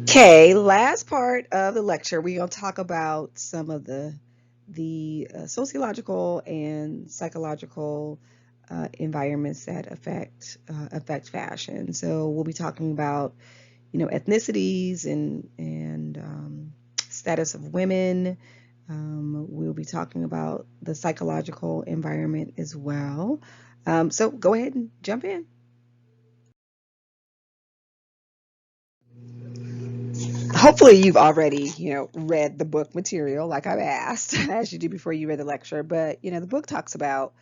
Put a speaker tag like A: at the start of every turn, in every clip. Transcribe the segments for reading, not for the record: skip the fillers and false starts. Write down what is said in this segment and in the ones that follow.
A: Okay, last part of the lecture, we're going to talk about some of the sociological and psychological environments that affect fashion. So we'll be talking about, ethnicities and status of women. We'll be talking about the psychological environment as well. So go ahead and jump in. Hopefully you've already, read the book material like I've asked, as you do before you read the lecture. But, the book talks about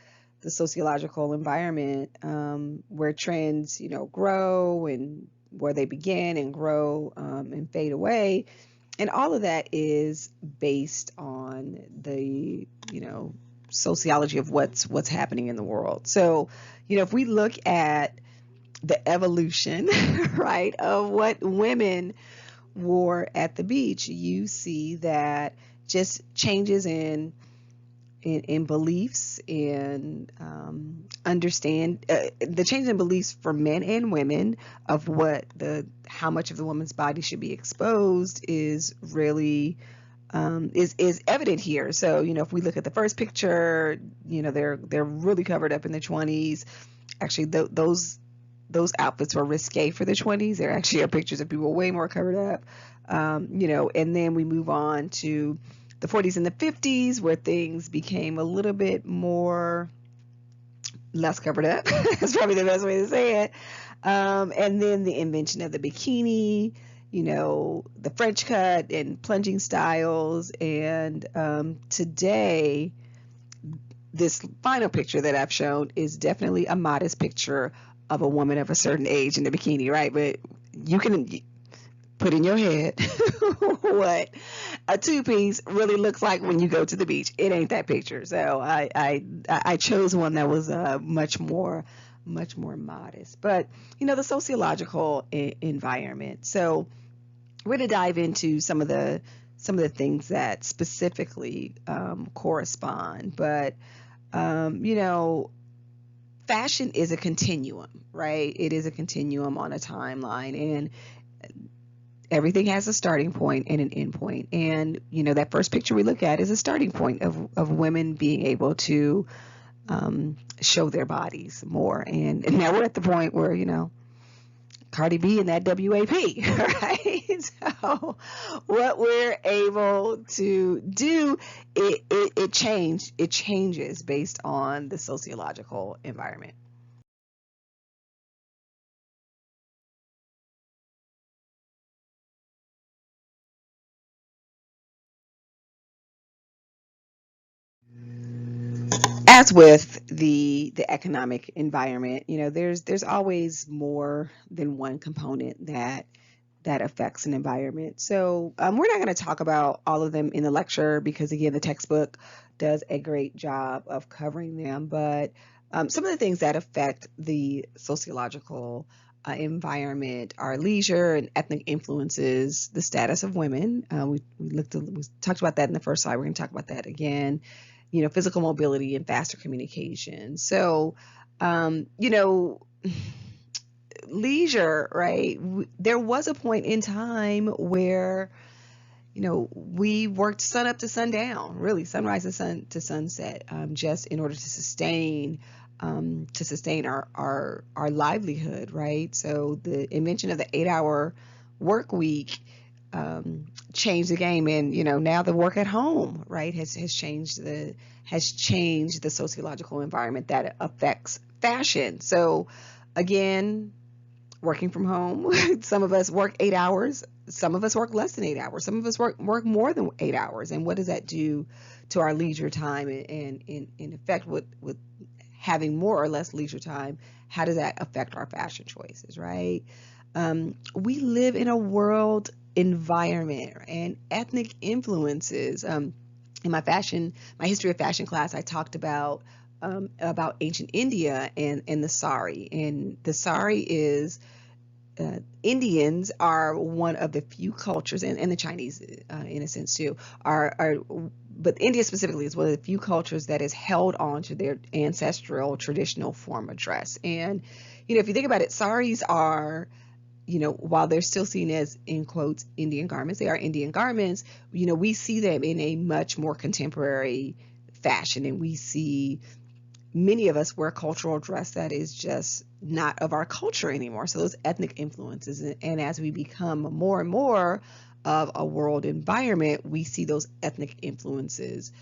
A: the sociological environment where trends, grow and where they begin and grow and fade away. And all of that is based on the, sociology of what's happening in the world. So, if we look at the evolution, right, of what women wore at the beach, you see that just changes in beliefs and understand the change in beliefs for men and women of what the how much of the woman's body should be exposed is really is evident here. So if we look at the first picture, they're really covered up in the 20s. Actually, those outfits were risque for the 20s. There actually are pictures of people way more covered up. And then we move on to the 40s and the 50s where things became a little bit more less covered up. That's probably the best way to say it. And then the invention of the bikini, the French cut and plunging styles. And today, this final picture that I've shown is definitely a modest picture of a woman of a certain age in a bikini, right? But you can put in your head what a two-piece really looks like when you go to the beach. It ain't that picture. So I chose one that was much more modest. But the sociological environment. So we're going to dive into some of the things that specifically correspond. But fashion is a continuum, right? It is a continuum on a timeline, and everything has a starting point and an end point. And that first picture we look at is a starting point of women being able to show their bodies more. And now we're at the point where Cardi B and that WAP, right? So what we're able to do, it changes based on the sociological environment. As with the economic environment, there's always more than one component that affects an environment. So we're not going to talk about all of them in the lecture because, again, the textbook does a great job of covering them. But some of the things that affect the sociological environment are leisure and ethnic influences, the status of women. We talked about that in the first slide. We're going to talk about that again. Physical mobility and faster communication. So, leisure, right? There was a point in time where, we worked sun up to sundown, really sunrise to sunset, just in order to sustain our livelihood, right? So the invention of the 8-hour work week changed the game, and now the work at home, right, has changed the sociological environment that affects fashion. So again, working from home, some of us work 8 hours, some of us work less than 8 hours, some of us work more than 8 hours. And what does that do to our leisure time, and in effect with having more or less leisure time, how does that affect our fashion choices, right? We live in a world environment and ethnic influences. In my history of fashion class, I talked about ancient India and the sari. And the sari is Indians are one of the few cultures, and the Chinese, in a sense too, but India specifically is one of the few cultures that has held on to their ancestral traditional form of dress. And if you think about it, saris are while they're still seen as, in quotes, Indian garments, they are Indian garments, we see them in a much more contemporary fashion, and we see many of us wear cultural dress that is just not of our culture anymore. So those ethnic influences, and as we become more and more of a world environment, we see those ethnic influences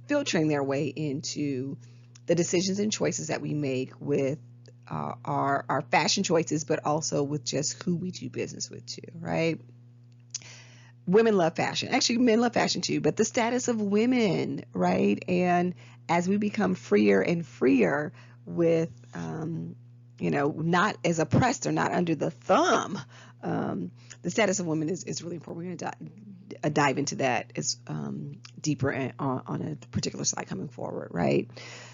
A: filtering their way into the decisions and choices that we make with our fashion choices, but also with just who we do business with too, right? Women love fashion. Actually, men love fashion too, but the status of women, right? And as we become freer and freer with, not as oppressed or not under the thumb, the status of women is really important. We're going to dive into that as deeper on a particular slide coming forward, right?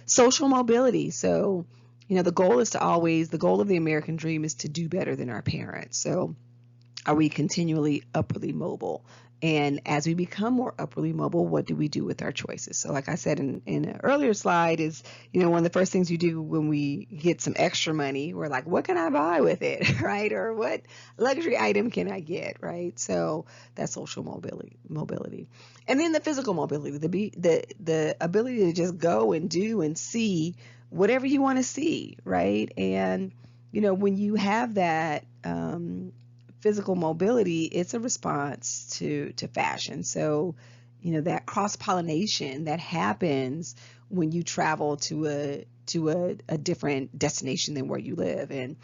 A: Social mobility. So, the goal of the American dream is to do better than our parents. So, are we continually upwardly mobile? And as we become more upwardly mobile, what do we do with our choices? So like I said in an earlier slide is, one of the first things you do when we get some extra money, we're like, what can I buy with it, right? Or what luxury item can I get, right? So that's social mobility. And then the physical mobility, the ability to just go and do and see whatever you want to see, right? And, when you have that, physical mobility, it's a response to fashion. So, that cross-pollination that happens when you travel to a different destination than where you live, and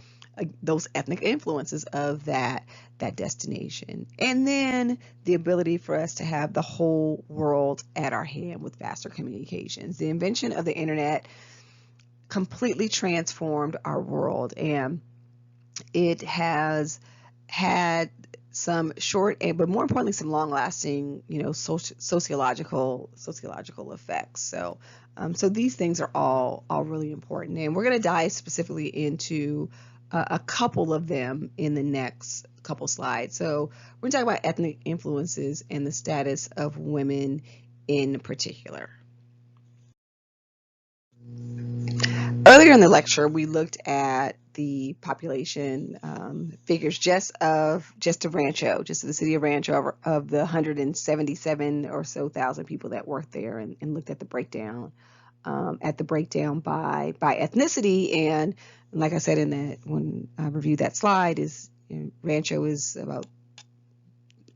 A: those ethnic influences of that destination. And then the ability for us to have the whole world at our hand with faster communications. The invention of the internet completely transformed our world, and it has had some short, but more importantly, some long-lasting, sociological effects. So, so these things are all really important, and we're going to dive specifically into a couple of them in the next couple slides. So, we're going to talk about ethnic influences and the status of women in particular. Earlier in the lecture, we looked at the population figures just of Rancho, just of the city of Rancho, of the 177 or so thousand people that work there, and looked at the breakdown by ethnicity. And like I said when I reviewed that slide, is Rancho is about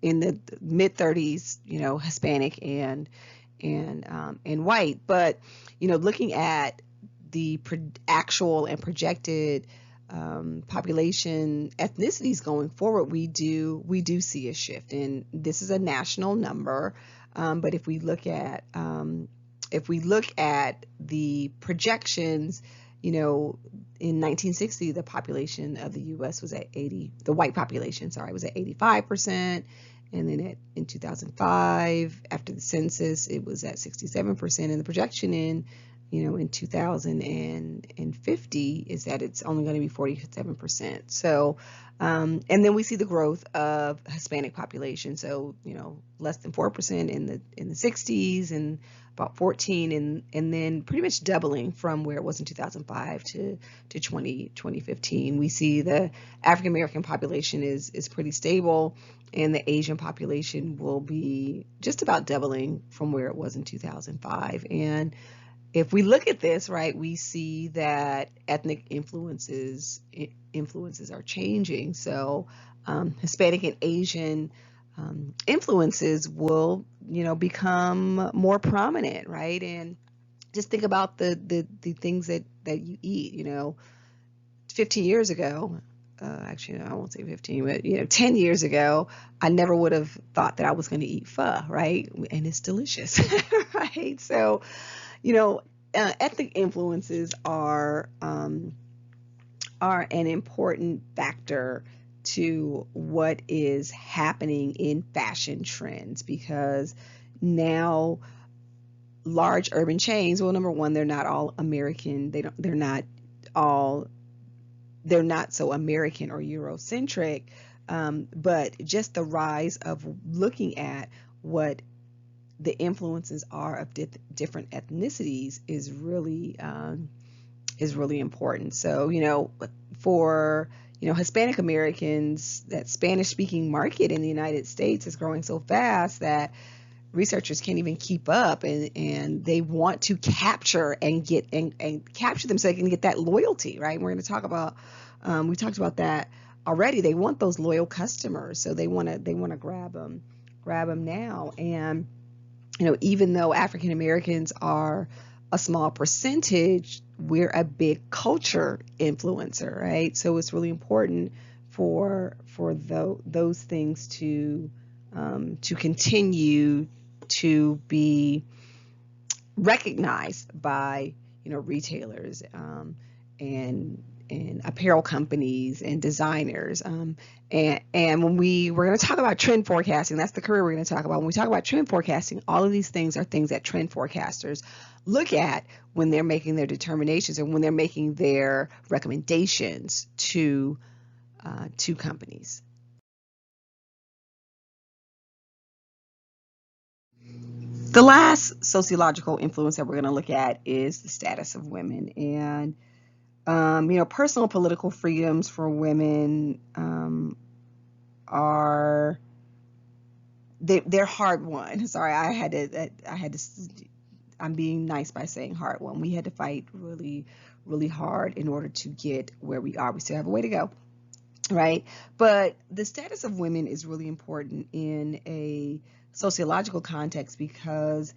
A: in the mid 30s, Hispanic and white. But looking at the actual and projected population ethnicities going forward, we do see a shift, and this is a national number. But if we look at the projections, in 1960, the population of the U.S. was at 80. The white population, was at 85%. And then in 2005, after the census, it was at 67%. And the projection in 2050 is that it's only going to be 47%. So, and then we see the growth of Hispanic population. So, less than 4% in the 60s, and about 14, and then pretty much doubling from where it was in 2005 to 2015. We see the African American population is pretty stable, and the Asian population will be just about doubling from where it was in 2005. And if we look at this, right, we see that ethnic influences are changing. So Hispanic and Asian influences will, become more prominent, right? And just think about the things that you eat. 15 years ago, actually, no, I won't say 15, but 10 years ago, I never would have thought that I was going to eat pho, right? And it's delicious, right? So, ethnic influences are an important factor to what is happening in fashion trends, because now large urban chains, well, number one, they're not all American. They're not so American or Eurocentric, but just the rise of looking at what the influences are of different ethnicities is really important. So, for Hispanic Americans, that Spanish speaking market in the United States is growing so fast that researchers can't even keep up, and they want to capture and get and capture them so they can get that loyalty, right? We're going to talk about we talked about that already. They want those loyal customers, so they want to grab them now. And even though African Americans are a small percentage, we're a big culture influencer, right? So it's really important for those things to continue to be recognized by retailers, and apparel companies and designers. And when we're going to talk about trend forecasting, that's the career we're going to talk about. When we talk about trend forecasting, all of these things are things that trend forecasters look at when they're making their determinations and when they're making their recommendations to companies. The last sociological influence that we're going to look at is the status of women. And personal political freedoms for women are they're hard won. Sorry, I'm being nice by saying hard won. We had to fight really, really hard in order to get where we are. We still have a way to go, right? But the status of women is really important in a sociological context because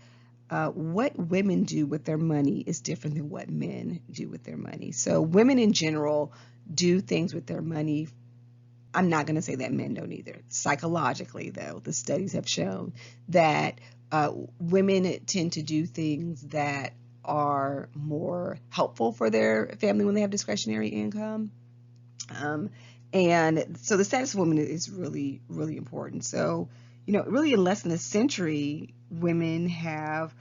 A: what women do with their money is different than what men do with their money. So women in general do things with their money. I'm not going to say that men don't either. Psychologically, though, the studies have shown that women tend to do things that are more helpful for their family when they have discretionary income. And so the status of women is really, really important. So, really in less than a century, women have,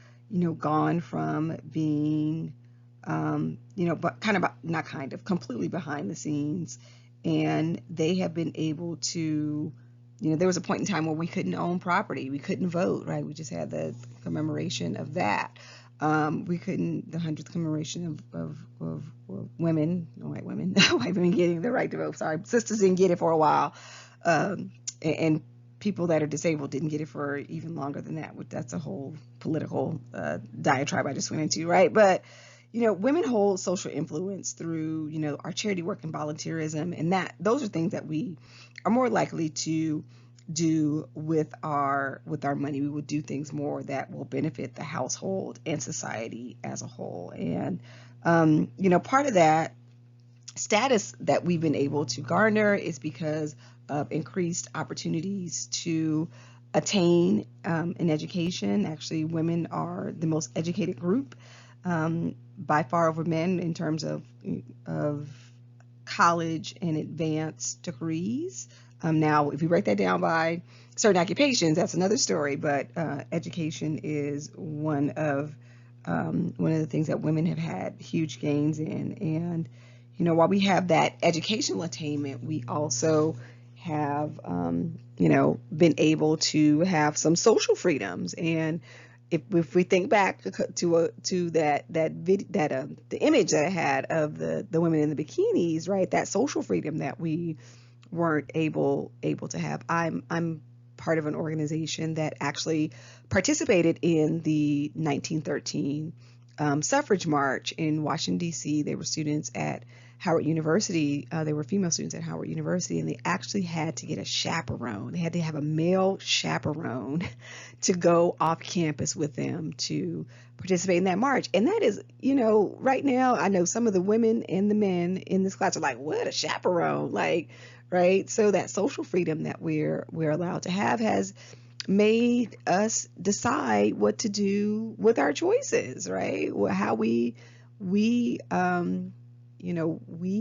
A: gone from being, but completely behind the scenes. And they have been able to, there was a point in time where we couldn't own property. We couldn't vote, right? We just had the commemoration of that. The 100th commemoration of women, white women, white women getting the right to vote. Sorry, sisters didn't get it for a while. And people that are disabled didn't get it for even longer than that. That's a whole political diatribe I just went into, right? But women hold social influence through, our charity work and volunteerism, and those are things that we are more likely to do with our money. We will do things more that will benefit the household and society as a whole. And part of that status that we've been able to garner is because of increased opportunities to attain an education. Actually, women are the most educated group by far over men in terms of college and advanced degrees. Now, if we break that down by certain occupations, that's another story. But education is one of the things that women have had huge gains in. And while we have that educational attainment, we also have been able to have some social freedoms. And if we think back to the image that I had of the women in the bikinis, right? That social freedom that we weren't able to have. I'm part of an organization that actually participated in the 1913 suffrage march in Washington, D.C. They were students at Howard University. They were female students at Howard University, and they actually had to get a chaperone. They had to have a male chaperone to go off campus with them to participate in that march. And that is, right now, I know some of the women and the men in this class are like, what, a chaperone? Like, right? So that social freedom that we're allowed to have has made us decide what to do with our choices, right? How we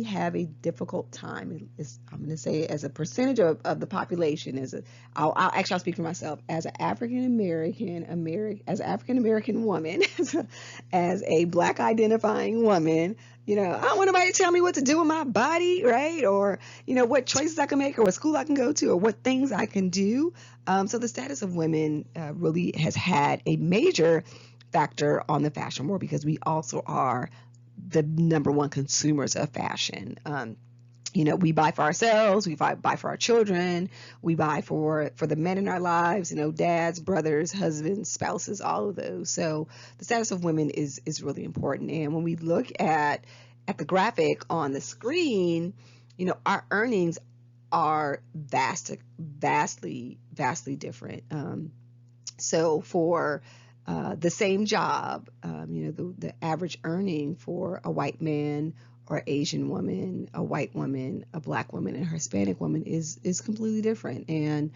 A: have a difficult time. I'm going to say as a percentage of the population, I'll speak for myself as an African American woman, as a Black identifying woman. I don't want nobody to tell me what to do with my body, right? Or what choices I can make, or what school I can go to, or what things I can do. So the status of women really has had a major factor on the fashion world, because we also are the number one consumers of fashion. We buy for ourselves, we buy for our children, we buy for the men in our lives, dads, brothers, husbands, spouses, all of those. So the status of women is really important. And when we look at the graphic on the screen, our earnings are vastly different. So for the same job, the average earning for a white man or Asian woman, a white woman, a black woman, and a Hispanic woman is completely different. And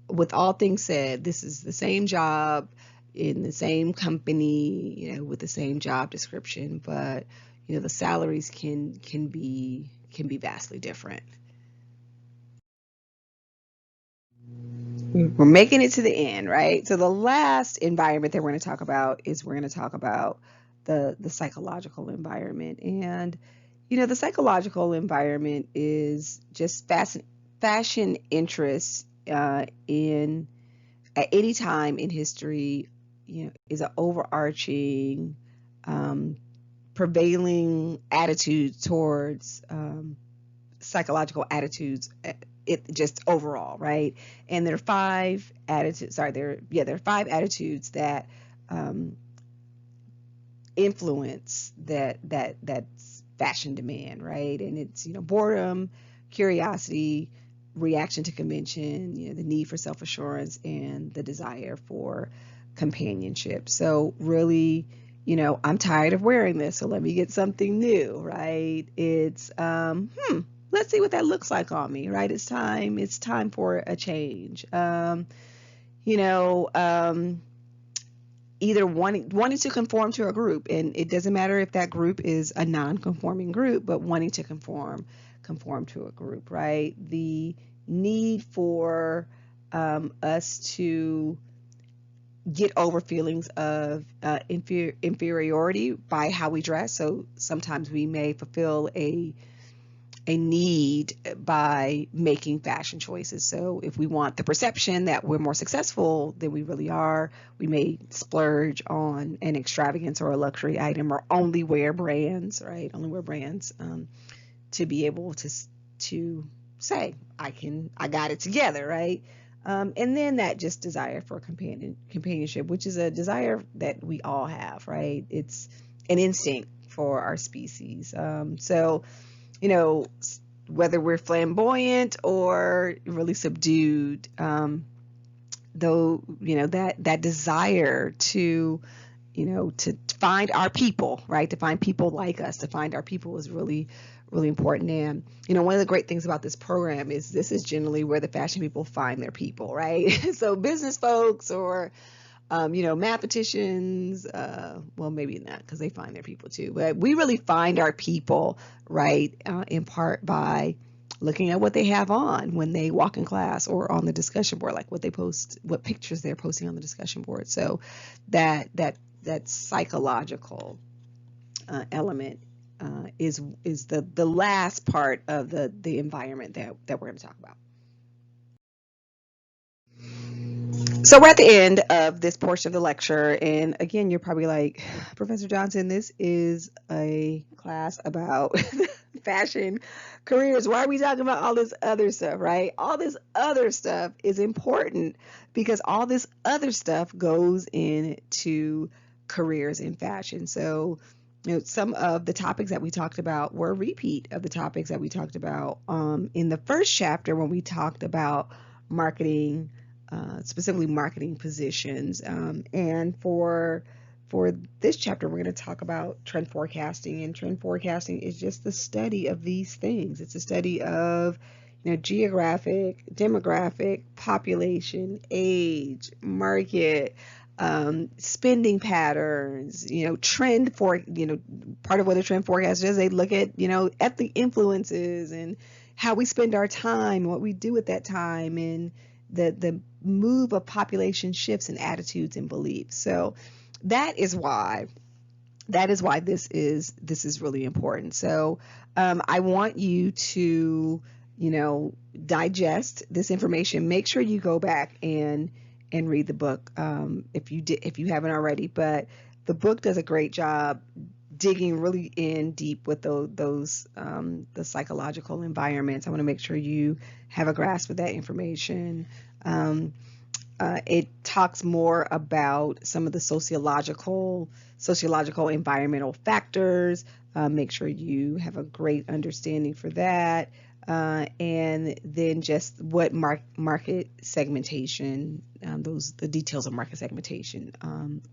A: with all things said, this is the same job in the same company, with the same job description, but the salaries can be vastly different. We're making it to the end, right? So the last environment that we're going to talk about is the psychological environment. And the psychological environment is just fashion interests in at any time in history, is an overarching prevailing attitude towards psychological attitudes, it just overall, right? And there are five attitudes. There are five attitudes that influence that's fashion demand, right? And it's boredom, curiosity, reaction to convention, the need for self-assurance, and the desire for companionship. So really, I'm tired of wearing this, so let me get something new, right? It's let's see what that looks like on me, right? It's time for a change. Either wanting to conform to a group, and it doesn't matter if that group is a non-conforming group, but wanting to conform to a group, right? The need for us to get over feelings of inferiority by how we dress. So sometimes we may fulfill a need by making fashion choices. So if we want the perception that we're more successful than we really are, we may splurge on an extravagance or a luxury item, or only wear brands, right? Only wear brands to be able to say, I got it together, right? And then that just desire for companionship, which is a desire that we all have, right? It's an instinct for our species. So whether we're flamboyant or really subdued, though, that desire to find our people, right? To find people like us, to find our people is really important. And, one of the great things about this program is this is generally where the fashion people find their people, right? So business folks or, mathematicians, well, maybe not, because they find their people too, but we really find our people, right? In part by looking at what they have on when they walk in class or on the discussion board, like what pictures they're posting on the discussion board. So that psychological element is the last part of the environment that we're going to talk about. So we're at the end of this portion of the lecture, and again, you're probably like, Professor Johnson, this is a class about fashion careers. Why are we talking about all this other stuff, right? All this other stuff is important because all this other stuff goes into careers in fashion. So, some of the topics that we talked about were a repeat of the topics that we talked about in the first chapter when we talked about marketing, specifically marketing positions. And for this chapter, we're going to talk about trend forecasting. And trend forecasting is just the study of these things. It's a study of geographic, demographic, population, age, market, spending patterns, trend for, part of what a trend forecaster does, they look at, at the influences and how we spend our time, what we do at that time, and the move of population shifts and attitudes and beliefs. So that is why this is really important. So I want you to digest this information. Make sure you go back and read the book if you haven't already. But the book does a great job digging really in deep with those the psychological environments. I want to make sure you have a grasp of that information. Um, it talks more about some of the sociological environmental factors. Make sure you have a great understanding for that. And then just what market segmentation, the details of market segmentation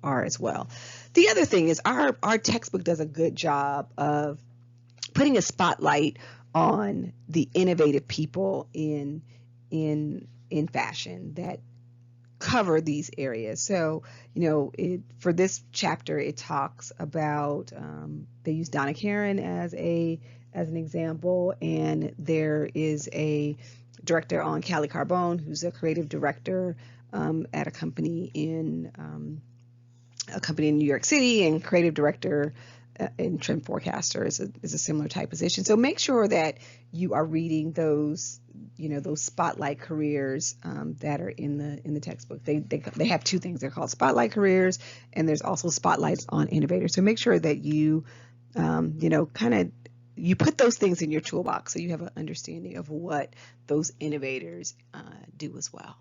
A: are as well. The other thing is our textbook does a good job of putting a spotlight on the innovative people in fashion that cover these areas. So, for this chapter, it talks about they use Donna Karan as an example, and there is a director on Callie Carbone, who's a creative director at a company in New York City, and creative director in Trend Forecaster is a similar type position. So make sure that you are reading those spotlight careers that are in the textbook. They have two things. They're called spotlight careers, and there's also spotlights on innovators. So make sure that you you put those things in your toolbox so you have an understanding of what those innovators do as well.